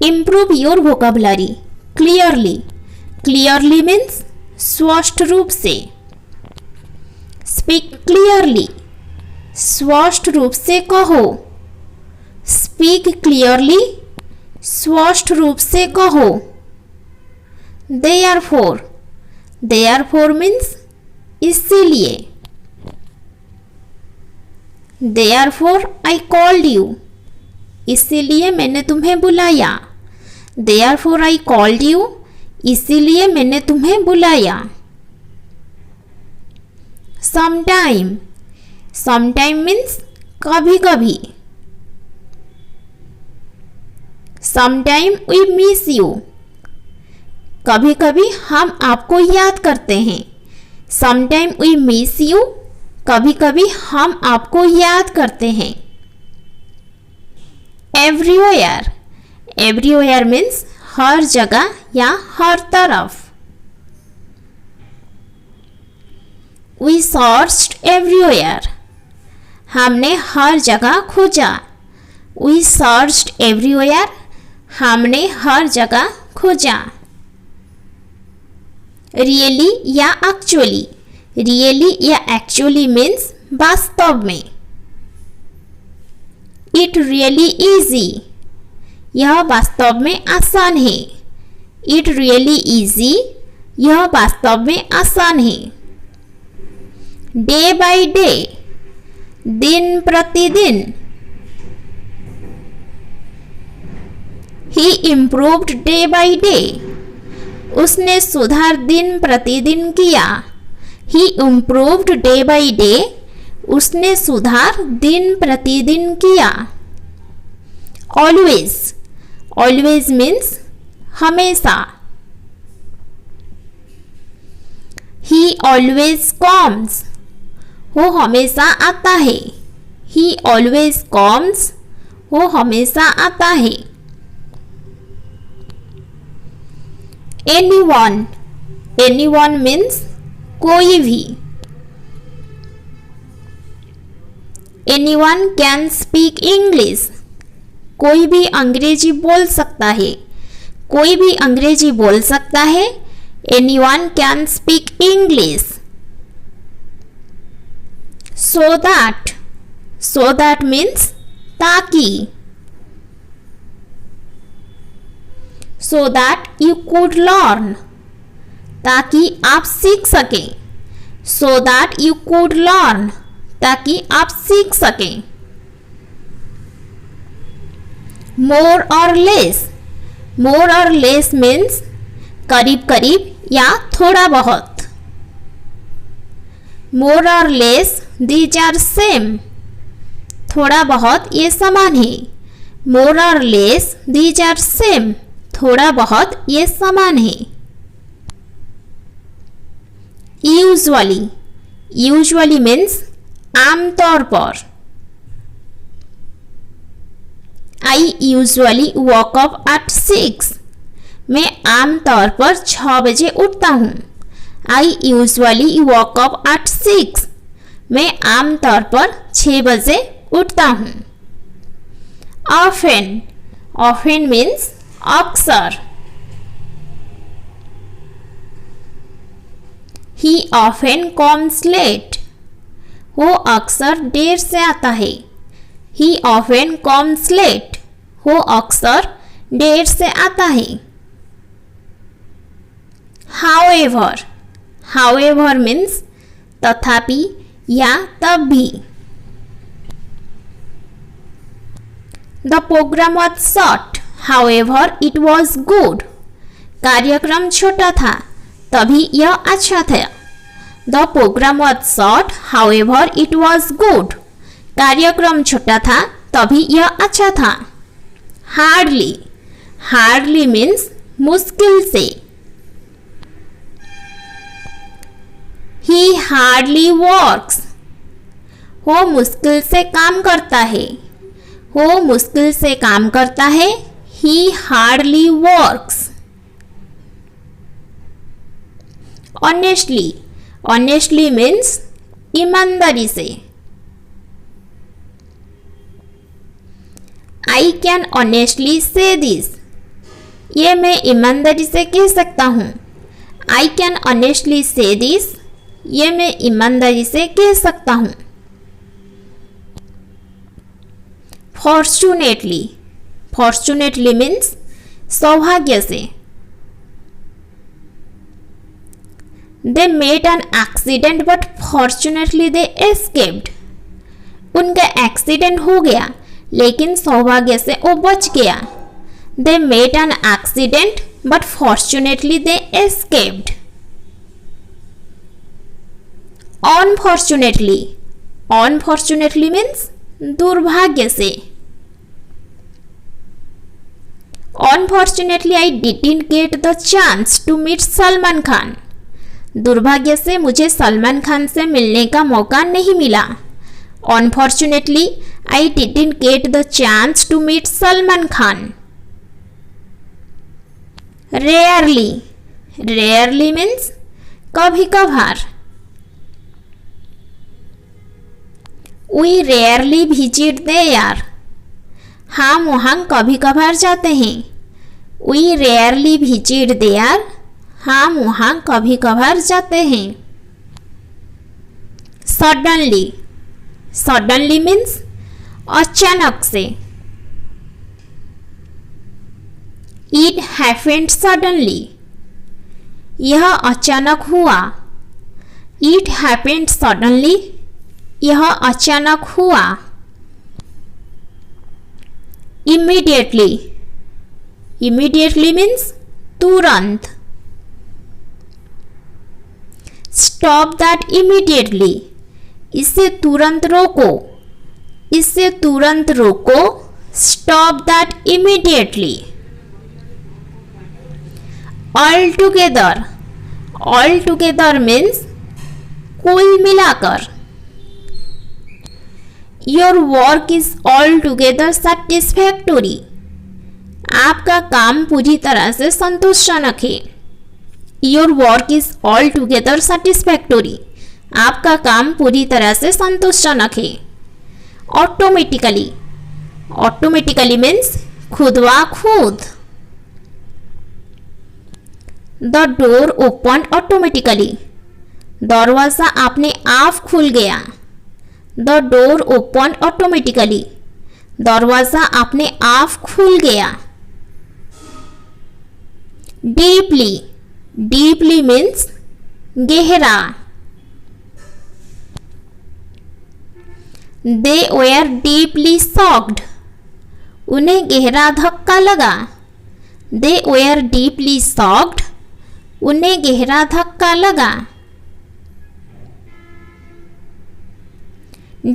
Improve your vocabulary clearly. Clearly means स्पष्ट रूप से। स्पीक क्लियरली, स्पष्ट रूप से कहो। स्पीक क्लियरली, स्पष्ट रूप से कहो। देयरफॉर, देयरफॉर मीन्स इसीलिए। देयरफॉर आई कॉल्ड यू, इसीलिए मैंने तुम्हें बुलाया। देयरफॉर आई कॉल्ड यू, इसीलिए मैंने तुम्हें बुलाया। समटाइम, समटाइम मीन्स कभी कभी। समटाइम वी मिस यू, कभी कभी हम आपको याद करते हैं। समटाइम वी मिस यू, कभी कभी हम आपको याद करते हैं। एवरीवेयर, एवरीवेयर मीन्स हर जगह या हर तरफ। वी सर्च्ड एवरीवेयर, हमने हर जगह खोजा। वी सर्च्ड एवरीवेयर, हमने हर जगह खोजा। रियली या एक्चुअली, रियली या एक्चुअली मीन्स वास्तव में। इट रियली इजी, यह वास्तव में आसान है। इट रियली इजी, यह वास्तव में आसान है। डे बाय डे, दिन प्रतिदिन। ही इम्प्रूव्ड डे बाय डे, उसने सुधार दिन प्रतिदिन किया। ही इम्प्रूव्ड डे बाय डे, उसने सुधार दिन प्रतिदिन किया। ऑलवेज, ऑलवेज मीन्स हमेशा। ही ऑलवेज कम्स, वो हमेशा आता है। ही ऑलवेज कम्स, वो हमेशा आता है। एनीवन, एनीवन मीन्स कोई भी। एनीवन कैन स्पीक इंग्लिश, कोई भी अंग्रेजी बोल सकता है। कोई भी अंग्रेजी बोल सकता है। Anyone can speak English. So that, so that means ताकि। So that you could learn, ताकि आप सीख सकें। So that you could learn, ताकि आप सीख सकें। मोर और लेस, मोर और लेस मीन्स करीब करीब या थोड़ा बहुत। मोर और लेस दीज आर सेम, थोड़ा बहुत ये समान है। मोर और लेस दीज आर सेम, थोड़ा बहुत ये समान है। यूजुअली, यूजुअली मीन्स आमतौर पर। I usually walk up at 6, मैं आमतौर पर 6 बजे उठता हूँ। I usually walk up at 6, मैं आमतौर पर 6 बजे उठता हूँ। ऑफेन, ऑफेन मीन्स अक्सर। ही ऑफेन कम्स लेट, वो अक्सर देर से आता है। ही ऑफेन कम्स लेट, वो अक्सर देर से आता है। हाउएवर, हाउएवर मीन्स तथापि या तब भी। The programme was short, however it was good, कार्यक्रम छोटा था तभी यह अच्छा था। The programme was short, however it was good, कार्यक्रम छोटा था तभी यह अच्छा था। हार्डली, हार्डली मीन्स मुश्किल से। ही हार्डली वर्क्स, वो मुश्किल से काम करता है। वो मुश्किल से काम करता है। ही hardly works. Honestly, honestly means ईमानदारी से। आई कैन ऑनेस्टली से दिस, ये मैं ईमानदारी से कह सकता हूँ। आई कैन ऑनेस्टली से दिस। ये मैं ईमानदारी से कह सकता हूँ। फॉर्चुनेटली, फॉर्चुनेटली मीन्स सौभाग्य से। They met an accident but fortunately they escaped. उनका एक्सीडेंट हो गया लेकिन सौभाग्य से वो बच गया। They met an accident but fortunately they escaped. Unfortunately, unfortunately means दुर्भाग्य से। Unfortunately, I didn't get the chance to meet Salman Khan. दुर्भाग्य से मुझे सलमान खान से मिलने का मौका नहीं मिला। Unfortunately, I didn't get the chance to meet Salman Khan. Rarely, rarely means कभी कभार। We rarely visit there। हम वहाँ कभी कभार जाते हैं। We rarely visit there। हम वहाँ कभी कभार जाते हैं। Suddenly, suddenly means अचानक से। It happened suddenly। यह अचानक हुआ। It happened suddenly। यह अचानक हुआ। Immediately, immediately means तुरंत। Stop that immediately। इसे तुरंत रोको। इसे तुरंत रोको। Stop that immediately। Altogether, altogether means कुल मिलाकर। Your work is altogether satisfactory। आपका काम पूरी तरह से संतोषजनक है। Your work is altogether satisfactory। आपका काम पूरी तरह से संतोषजनक है। Automatically, automatically means खुद व खुद। The door opened automatically। दरवाजा अपने आप खुल गया। The door opened automatically। दरवाजा अपने आप खुल गया। Deeply, deeply means गहरा। They were deeply shocked। उन्हें गहरा धक्का लगा। They were deeply shocked। उन्हें गहरा धक्का लगा।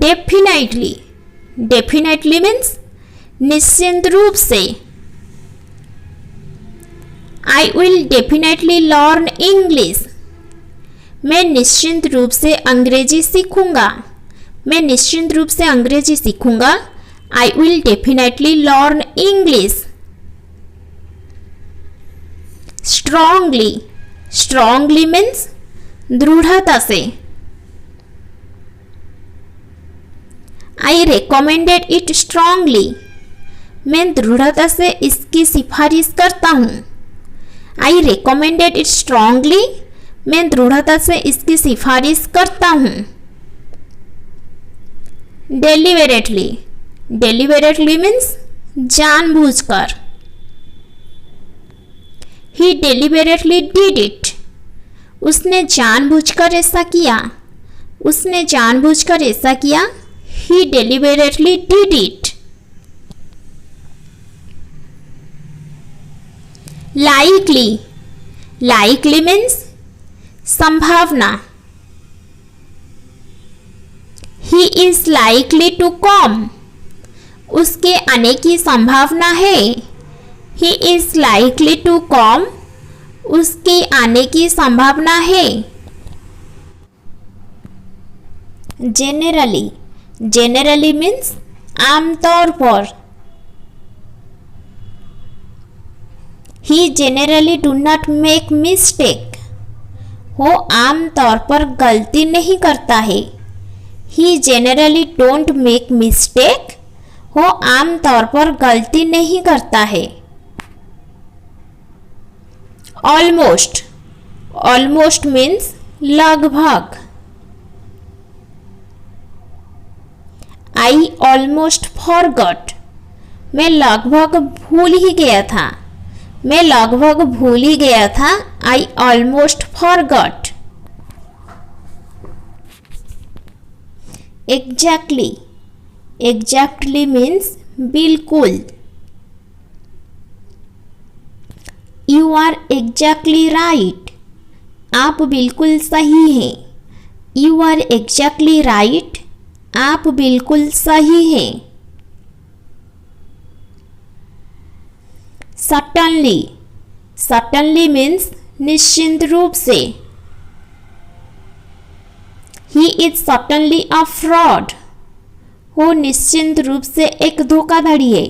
Definitely, definitely means निश्चित रूप से। I will definitely learn English। मैं निश्चित रूप से अंग्रेजी सीखूंगा। मैं निश्चित रूप से अंग्रेजी सीखूंगा। I will definitely learn English। Strongly, strongly means दृढ़ता से। I recommended it strongly। मैं दृढ़ता से इसकी सिफारिश करता हूँ। I recommended it strongly। मैं दृढ़ता से इसकी सिफारिश करता हूँ। Deliberately, deliberately means जानबूझकर। He deliberately did it। उसने जानबूझकर ऐसा किया। उसने जानबूझकर ऐसा किया। He deliberately did it। Likely, likely means संभावना। He is likely to come। उसके आने की संभावना है। He is likely to come। उसके आने की संभावना है। Generally, generally means आमतौर पर। He generally do not make mistake। वो आमतौर पर गलती नहीं करता है। He generally don't make mistake। वो आमतौर पर गलती नहीं करता है। ऑलमोस्ट, ऑलमोस्ट मीन्स लगभग। आई ऑलमोस्ट फॉरगॉट, मैं लगभग भूल ही गया था, मैं लगभग भूल ही गया था। I almost forgot. Exactly, exactly means बिल्कुल। यू आर एग्जैक्टली राइट, आप बिल्कुल सही हैं। यू आर एग्जैक्टली राइट, आप बिल्कुल सही हैं। सटनली, सटनली मीन्स निश्चिंत रूप से। He is suddenly a fraud, वो निश्चिंत रूप से एक धोखाधड़ी है।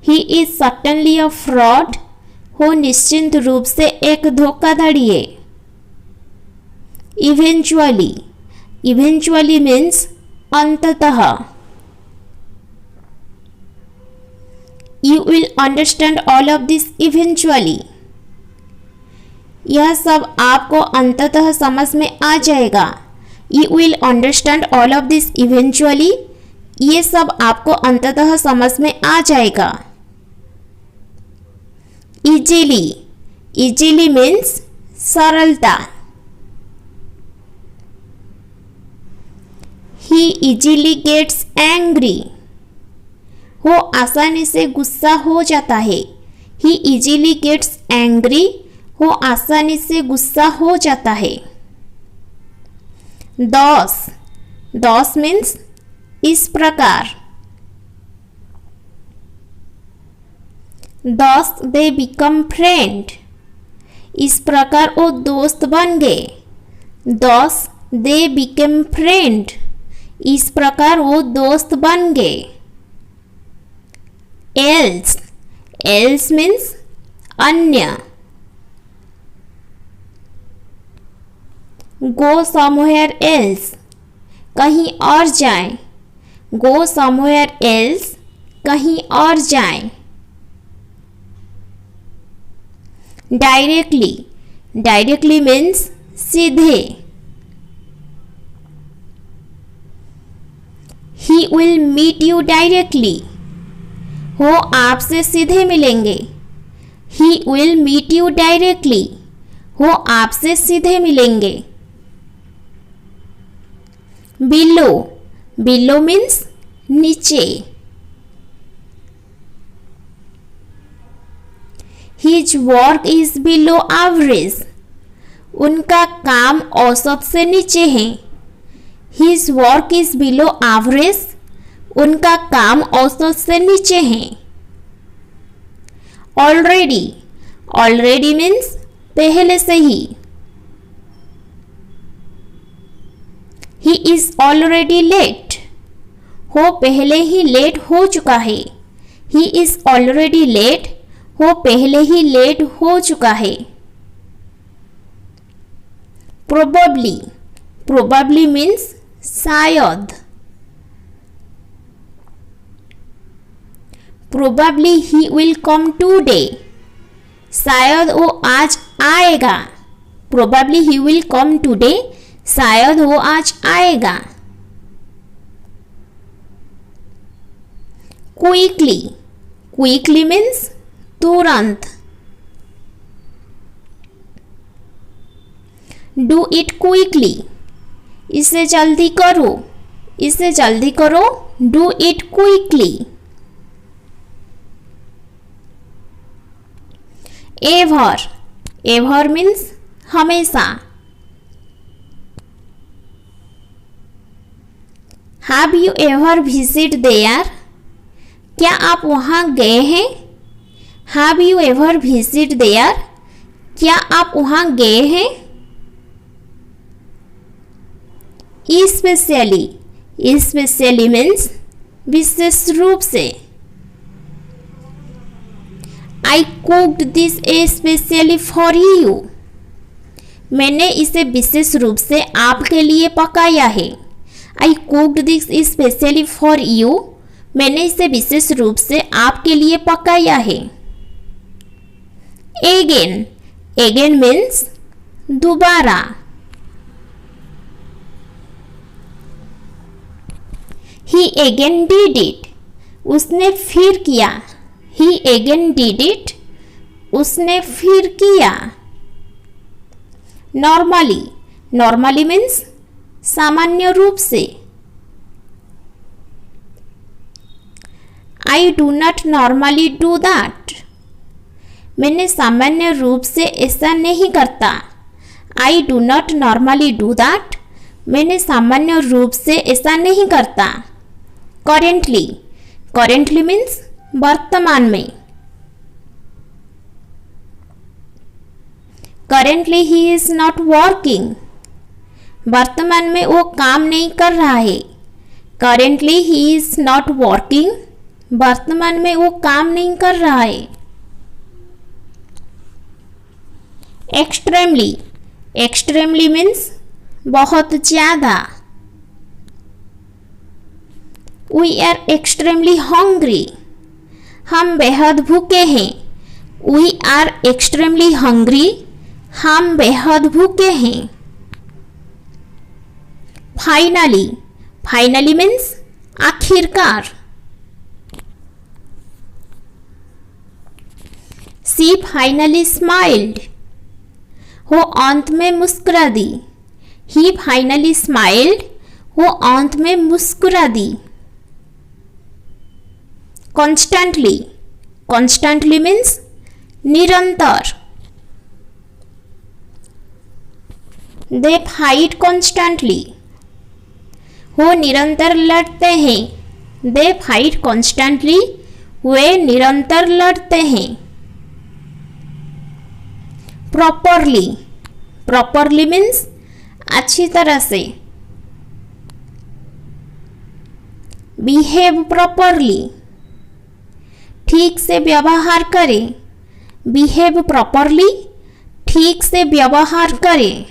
He is suddenly a fraud, वो निश्चिंत रूप से एक धोखाधड़ी है। इवेंचुअली, इवेंचुअली मीन्स अंततः। You will understand all of this eventually. यह सब आपको अंततः समझ में आ जाएगा। You will understand all of this eventually. ये सब आपको अंततः समझ में आ जाएगा। Easily, easily means सरलता। He easily gets angry. वो आसानी से गुस्सा हो जाता है। He easily gets angry, वो आसानी से गुस्सा हो जाता है। Thus, thus means इस प्रकार। Thus they become friend, इस प्रकार वो दोस्त बन गए। Thus they became friend, इस प्रकार वो दोस्त बन गए। Else, else means अन्य। Go somewhere else, कहीं और जाएं। Go somewhere else, कहीं और जाएं। Directly, directly means सीधे। He will meet you directly, वो आपसे सीधे मिलेंगे। He will meet you directly, वो आपसे सीधे मिलेंगे। Below, below means नीचे। His work is below average, उनका काम औसत से नीचे है। His work is below average, उनका काम औसत से नीचे है। Already, already means पहले से ही। He is already late, वो पहले ही लेट हो चुका है। He is already late, वो पहले ही लेट हो चुका है। Probably, probably means शायद। Probably he will come today, शायद वो आज आएगा। Probably he will come today, शायद वो आज आएगा। Quickly, quickly means तुरंत। Do it quickly, इसे जल्दी करो, इसे जल्दी करो। Do it quickly. Ever, ever means हमेशा। Have you ever visited there? क्या आप वहाँ गए हैं? Have you ever visited there? क्या आप वहाँ गए हैं? Especially, especially means विशेष रूप से। I cooked this especially for you. मैंने इसे विशेष रूप से आपके लिए पकाया है। I cooked this especially for you. मैंने इसे विशेष रूप से आपके लिए पकाया है। Again, अगेन मीन्स दोबारा। ही अगेन डिड इट, उसने फिर किया। ही अगेन डिड इट, उसने फिर किया। नॉर्मली, नॉर्मली मीन्स सामान्य रूप से। I do not normally do that, मैंने सामान्य रूप से ऐसा नहीं करता। I do not normally do that, मैंने सामान्य रूप से ऐसा नहीं करता। करेंटली, करेंटली मीन्स वर्तमान में। Currently he is not working, वर्तमान में वो काम नहीं कर रहा है। Currently he is not working, वर्तमान में वो काम नहीं कर रहा है। एक्सट्रीमली, एक्सट्रीमली मीन्स बहुत ज्यादा। वी आर एक्सट्रीमली हंग्री, हम बेहद भूखे हैं। वी आर एक्सट्रीमली हंग्री, हम बेहद भूखे हैं। फाइनली, फाइनली मीन्स आखिरकार। शी फाइनली स्माइल्ड, वो अंत में मुस्कुरा दी। ही फाइनली स्माइल्ड, वो अंत में मुस्कुरा दी। कॉन्स्टेंटली, कॉन्स्टेंटली मीन्स निरंतर। दे फाइट कॉन्स्टेंटली, वो निरंतर लड़ते हैं। दे फाइट कॉन्स्टेंटली, वे निरंतर लड़ते हैं। प्रॉपरली, प्रॉपरली मीन्स अच्छी तरह से। बिहेव प्रॉपरली, ठीक से व्यवहार करें। बिहेव प्रॉपरली, ठीक से व्यवहार करें।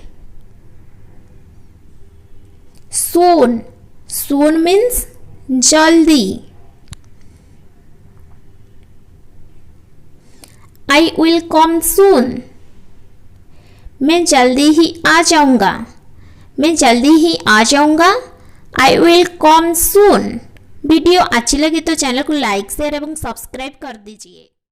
सून, सून मीन्स जल्दी। आई विल कम सून, मैं जल्दी ही आ जाऊंगा। मैं जल्दी ही आ जाऊंगा। I will come soon. Video अच्छी लगी तो चैनल को लाइक शेयर एवं सब्सक्राइब कर दीजिए।